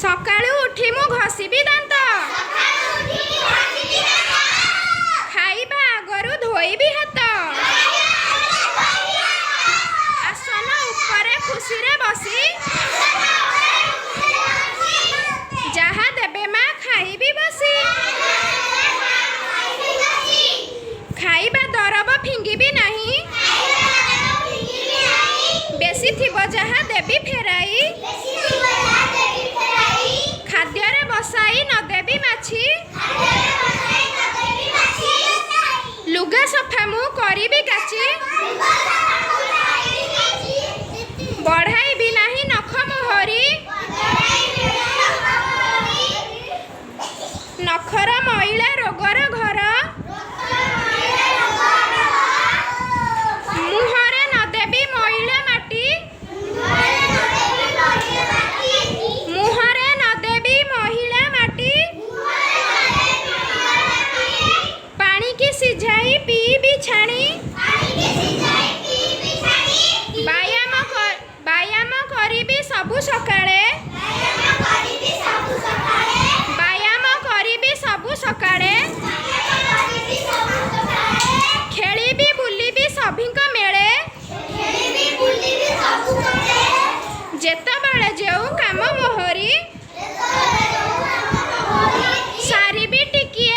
सकाळू उठी मु घसीबी दांत खाइबा आगरु धोइबी हाथ आसन उपरे खुशी रे बसी जहा देबे माँ खाइबी बसी खाइबा दरब फिंगिबी नहीं बेसी थिबो जहा देबी फेराई खाद्य रे बसाई न देबी माछी लुगा सफा मु करीबी काची बढ़ाई भी नहीं नख मोहरी नखर मैला रोगर घर मुहरे न देबी मैला माटी मुहरे न देबी महिला माटी पानी की सिझाई पीबी छाणी व्यायाम करीबी सबु सकाळे व्यायाम करीबी सबु सकाळे खेलीबी बुलीबी सभिंक मेळे जेतबेले जेउ काम मोहरी सारीबी टिकिए